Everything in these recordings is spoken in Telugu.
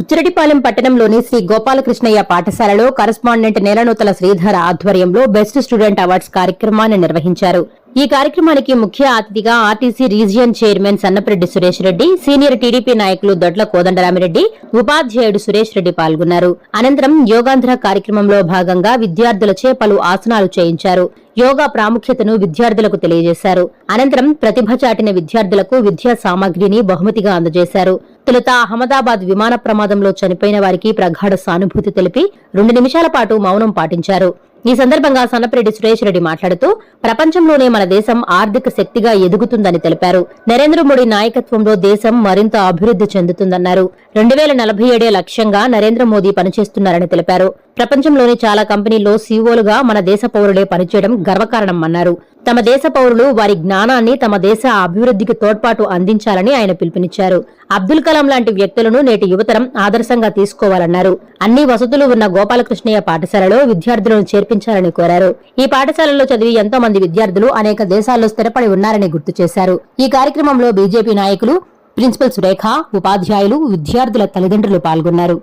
బుచ్చిరెడ్డిపాలెం పట్టణంలోని శ్రీ గోపాలకృష్ణయ్య పాఠశాలలో కరస్పాండెంట్ నేలనూతల శ్రీధర ఆధ్వర్యంలో బెస్ట్ స్టూడెంట్ అవార్డ్స్ కార్యక్రమాన్ని నిర్వహించారు. ఈ కార్యక్రమానికి ముఖ్య అతిథిగా RTC region chairman Sannapareddy Suresh Reddy, senior TDP నాయకులు దొడ్ల కోదండరామిరెడ్డి, ఉపాధ్యాయుడు సురేష్ రెడ్డి పాల్గొన్నారు. అనంతరం యోగాంధ్ర కార్యక్రమంలో భాగంగా విద్యార్థులచే పలు ఆసనాలు చేయించారు. యోగా ప్రాముఖ్యతను విద్యార్థులకు తెలియజేశారు. అనంతరం ప్రతిభ చాటిన విద్యార్థులకు విద్యా సామాగ్రిని బహుమతిగా అందజేశారు. తొలుత అహ్మదాబాద్ విమాన ప్రమాదంలో చనిపోయిన వారికి ప్రగాఢ సానుభూతి తెలిపి 2 నిమిషాల పాటు మౌనం పాటించారు. ఈ సందర్భంగా సన్నపరెడ్డి సురేష్ రెడ్డి మాట్లాడుతూ ప్రపంచంలోనే మన దేశం ఆర్థిక శక్తిగా ఎదుగుతుందని తెలిపారు. నరేంద్ర మోడీ నాయకత్వంలో దేశం మరింత అభివృద్ధి చెందుతుందన్నారు. 2047 లక్ష్యంగా నరేంద్ర మోదీ పనిచేస్తున్నారని తెలిపారు. ప్రపంచంలోని చాలా కంపెనీల్లో సీఈఓలుగా మన దేశ పౌరులే పనిచేయడం గర్వకారణమన్నారు. తమ దేశ పౌరులు వారి జ్ఞానాన్ని తమ దేశ అభివృద్ధికి తోడ్పాటు అందించాలని ఆయన పిలుపునిచ్చారు. అబ్దుల్ కలాం లాంటి వ్యక్తులను నేటి యువతరం ఆదర్శంగా తీసుకోవాలన్నారు. అన్ని వసతులు ఉన్న గోపాలకృష్ణయ్య పాఠశాలలో విద్యార్థులను చేర్పించాలని కోరారు. ఈ పాఠశాలలో చదివి ఎంతో మంది విద్యార్థులు అనేక దేశాల్లో స్థిరపడి ఉన్నారని గుర్తు చేశారు. ఈ కార్యక్రమంలో బీజేపీ నాయకులు, ప్రిన్సిపల్ సురేఖ, ఉపాధ్యాయులు, విద్యార్థుల తల్లిదండ్రులు పాల్గొన్నారు.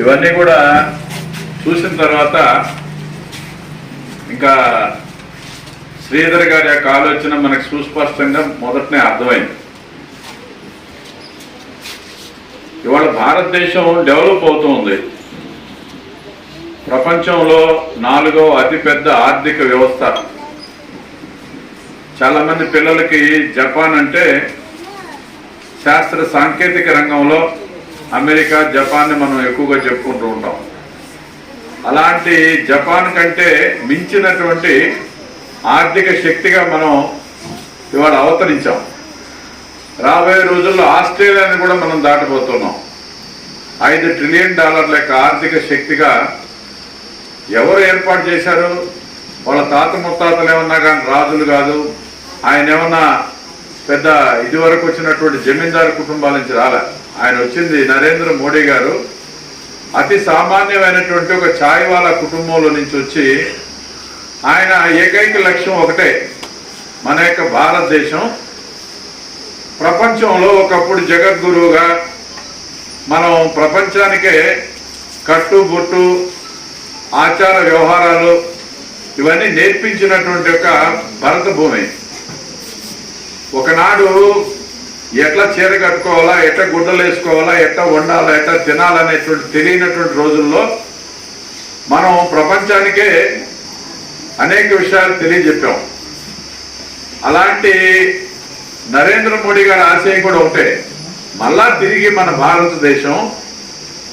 ఇవన్నీ కూడా చూసిన తర్వాత ఇంకా శ్రీధర్ గారి యొక్క ఆలోచన మనకు సుస్పష్టంగా మొదటనే అర్థమైంది. ఇవాళ భారతదేశం డెవలప్ అవుతుంది. ప్రపంచంలో 4వ అతిపెద్ద ఆర్థిక వ్యవస్థ. చాలా మంది పిల్లలకి జపాన్ అంటే శాస్త్ర సాంకేతిక రంగంలో అమెరికా, జపాన్ ని మనం ఎక్కువగా చెప్పుకుంటూ ఉంటాం. అలాంటి జపాన్ కంటే మించినటువంటి ఆర్థిక శక్తిగా మనం ఇవాళ అవతరించాం. రాబోయే రోజుల్లో ఆస్ట్రేలియాని కూడా మనం దాటిపోతున్నాం. $5 ట్రిలియన్ యొక్క ఆర్థిక శక్తిగా ఎవరు ఏర్పాటు చేశారు? వాళ్ళ తాత ముత్తాతలు ఏమన్నా కానీ రాజులు కాదు. ఆయన ఏమన్నా పెద్ద ఇదివరకు వచ్చినటువంటి జమీందారు కుటుంబాల నుంచి రాలే. ఆయన వచ్చింది నరేంద్ర మోడీ గారు అతి సామాన్యమైనటువంటి ఒక ఛాయ్వాలా కుటుంబంలో నుంచి వచ్చి ఆయన ఏకైక లక్ష్యం ఒకటే, మన యొక్క భారతదేశం ప్రపంచంలో ఒకప్పుడు జగద్గురువుగా మనం ప్రపంచానికే కట్టుబొట్టు, ఆచార వ్యవహారాలు ఇవన్నీ నేర్పించినటువంటి ఒక భరత భూమి. ఒకనాడు ఎట్లా చీర కట్టుకోవాలా, ఎట్లా గుడ్డలు వేసుకోవాలా, ఎట్లా వండాలా, ఎట్లా తినాలనేటువంటి తెలియనటువంటి రోజుల్లో మనం ప్రపంచానికే అనేక విషయాలు తెలియజెప్పాం. అలాంటి నరేంద్ర మోడీ గారి ఆశయం కూడా ఒకటే, మళ్ళా తిరిగి మన భారతదేశం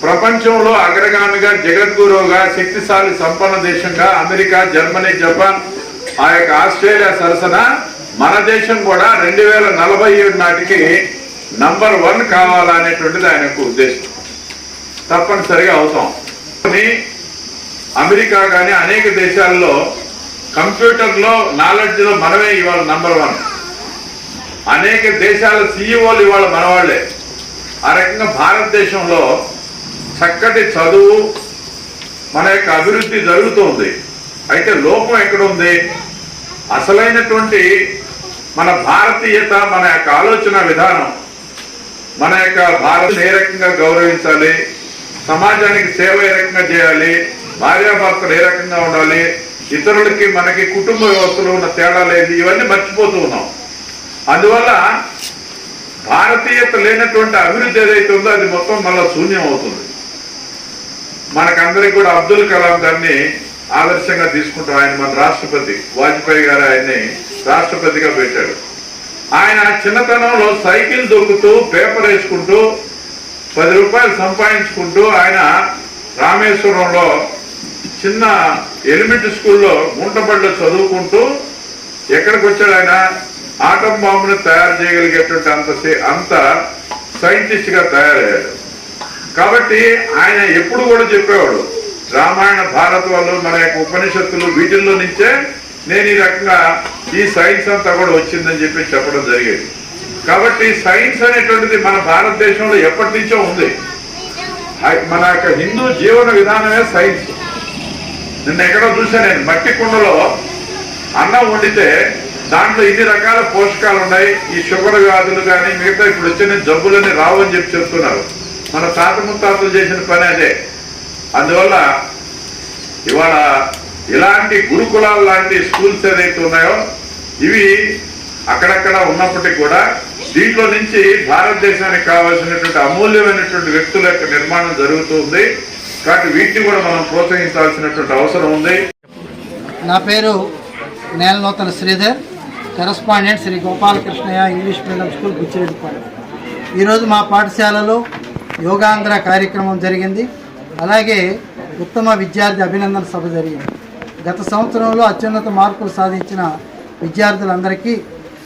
ప్రపంచంలో అగ్రగామిగా, జగద్గురువుగా, శక్తిశాలి సంపన్న దేశంగా అమెరికా, జర్మనీ, జపాన్, ఆ యొక్క ఆస్ట్రేలియా సరసన మన దేశం కూడా 2047 నాటికి నంబర్ 1 కావాలనేటువంటిది ఆయన యొక్క ఉద్దేశం. తప్పనిసరిగా అవుతాం. అమెరికా కానీ అనేక దేశాల్లో కంప్యూటర్లో, నాలెడ్జ్లో మనమే ఇవాళ నంబర్ 1. అనేక దేశాల సీఈఓలు ఇవాళ మనవాళ్లే. ఆ రకంగా భారతదేశంలో చక్కటి చదువు, మన యొక్క అభివృద్ధి జరుగుతుంది. అయితే లోపం ఎక్కడ ఉంది? అసలైనటువంటి మన భారతీయత, మన యొక్క ఆలోచన విధానం, మన యొక్క భారత్ ఏ రకంగా గౌరవించాలి, సమాజానికి సేవ ఏ రకంగా చేయాలి, భార్యాభర్తలు ఏ రకంగా ఉండాలి, ఇతరులకి మనకి కుటుంబ వ్యవస్థలో ఉన్న తేడా లేదు, ఇవన్నీ మర్చిపోతూ ఉన్నాం. అందువల్ల భారతీయత లేనటువంటి అభివృద్ధి ఏదైతే ఉందో అది మొత్తం మళ్ళా శూన్యం అవుతుంది. మనకందరికీ కూడా అబ్దుల్ కలాం గారిని ఆదర్శంగా తీసుకుంటాం. ఆయన మన రాష్ట్రపతి, వాజ్పేయి గారు ఆయన్ని రాష్ట్రపతిగా పెట్టాడు. ఆయన చిన్నతనంలో సైకిల్ దొక్కుతూ, పేపర్ వేసుకుంటూ, 10 రూపాయలు సంపాదించుకుంటూ ఆయన రామేశ్వరంలో చిన్న ఎలిమెంటరీ స్కూల్లో గుంటబడిలో చదువుకుంటూ ఎక్కడికి వచ్చాడు? ఆయన ఆటం బాంబుని తయారు చేయగలిగేటువంటి అంత సైంటిస్ట్ గా తయారయ్యాడు. కాబట్టి ఆయన ఎప్పుడు కూడా చెప్పేవాడు, రామాయణ, భారతాలు, మన యొక్క ఉపనిషత్తులు, వీటిల్లో నుంచే నేను ఈ రకంగా ఈ సైన్స్ అంతా కూడా వచ్చిందని చెప్పడం జరిగేది. కాబట్టి సైన్స్ అనేటువంటిది మన భారతదేశంలో ఎప్పటి నుంచో ఉంది. మన యొక్క హిందూ జీవన విధానమే సైన్స్. నిన్న ఎక్కడో చూసా నేను, మట్టి కుండలో అన్నం వండితే దాంట్లో ఇన్ని రకాల పోషకాలు ఉన్నాయి, ఈ షుగర్ వ్యాధులు కానీ మిగతా ఇప్పుడు వచ్చిన జబ్బులని రావని చెప్తున్నారు. మన తాత ముత్తాతలు చేసిన పని అదే. అందువల్ల ఇవాళ ఇలాంటి గురుకులాలు లాంటి స్కూల్స్ ఏదైతే ఉన్నాయో ఇవి అక్కడక్కడ ఉన్నప్పటికీ కూడా దీంట్లో నుంచి భారతదేశానికి కావాల్సినటువంటి అమూల్యమైనటువంటి వ్యక్తుల యొక్క నిర్మాణం జరుగుతుంది. కాబట్టి వీటిని కూడా మనం ప్రోత్సహించాల్సినటువంటి అవసరం ఉంది. నా పేరు Nelanuthala Sridhar, correspondent Sri Gopalakrishnaiah English medium school Buchireddypalem. ఈరోజు మా పాఠశాలలో యోగాంధ్ర కార్యక్రమం జరిగింది. అలాగే ఉత్తమ విద్యార్థి అభినందన సభ జరిగింది. గత సంవత్సరంలో అత్యున్నత మార్కులు సాధించిన విద్యార్థులందరికీ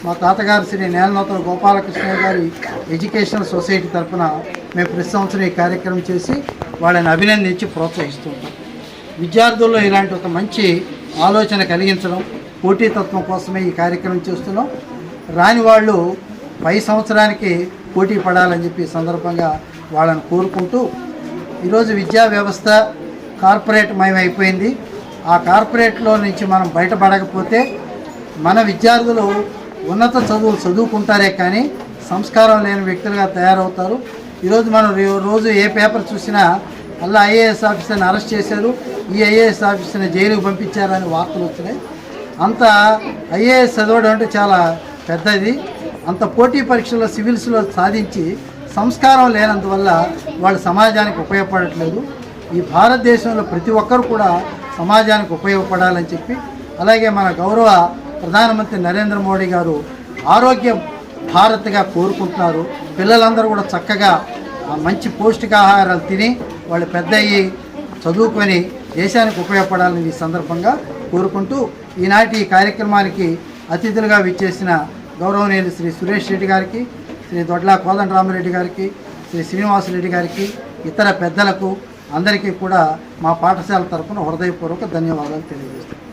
మా తాతగారు శ్రీ నేలనూతల గోపాలకృష్ణయ్య గారి ఎడ్యుకేషనల్ సొసైటీ తరఫున మేము ప్రతి సంవత్సరం ఈ కార్యక్రమం చేసి వాళ్ళని అభినందించి ప్రోత్సహిస్తుంటాం. విద్యార్థుల్లో ఇలాంటి ఒక మంచి ఆలోచన కలిగించడం, పోటీతత్వం కోసమే ఈ కార్యక్రమం చేస్తున్నాం. రాని వాళ్ళు పై సంవత్సరానికి పోటీ పడాలని చెప్పి సందర్భంగా వాళ్ళని కోరుకుంటూ, ఈరోజు విద్యా వ్యవస్థ కార్పొరేట్ మయమైపోయింది. ఆ కార్పొరేట్లో నుంచి మనం బయటపడకపోతే మన విద్యార్థులు ఉన్నత చదువులు చదువుకుంటారే కానీ సంస్కారం లేని వ్యక్తులుగా తయారవుతారు. ఈరోజు మనం రోజు ఏ పేపర్ చూసినా అలా ఐఏఎస్ ఆఫీసర్ని అరెస్ట్ చేశారు, ఈ ఐఏఎస్ ఆఫీసర్ని జైలుకు పంపించారని వార్తలు వచ్చినాయి. అంత ఐఏఎస్ చదవడం అంటే చాలా పెద్దది. అంత పోటీ పరీక్షల్లో సివిల్స్లో సాధించి సంస్కారం లేనందువల్ల వాళ్ళు సమాజానికి ఉపయోగపడట్లేదు. ఈ భారతదేశంలో ప్రతి ఒక్కరు కూడా సమాజానికి ఉపయోగపడాలని చెప్పి, అలాగే మన గౌరవ ప్రధానమంత్రి నరేంద్ర మోడీ గారు ఆరోగ్య భారత్గా కోరుకుంటున్నారు. పిల్లలందరూ కూడా చక్కగా మంచి పౌష్టికాహారాలు తిని వాళ్ళు పెద్ద అయ్యి చదువుకొని దేశానికి ఉపయోగపడాలని ఈ సందర్భంగా కోరుకుంటూ, ఈనాటి ఈ కార్యక్రమానికి అతిథులుగా విచ్చేసిన గౌరవనీయులు శ్రీ సురేష్ రెడ్డి గారికి, శ్రీ దొడ్ల కోదండరామరెడ్డి గారికి, శ్రీ శ్రీనివాసరెడ్డి గారికి, ఇతర పెద్దలకు అందరికీ కూడా మా పాఠశాల తరఫున హృదయపూర్వక ధన్యవాదాలు తెలియజేస్తాను.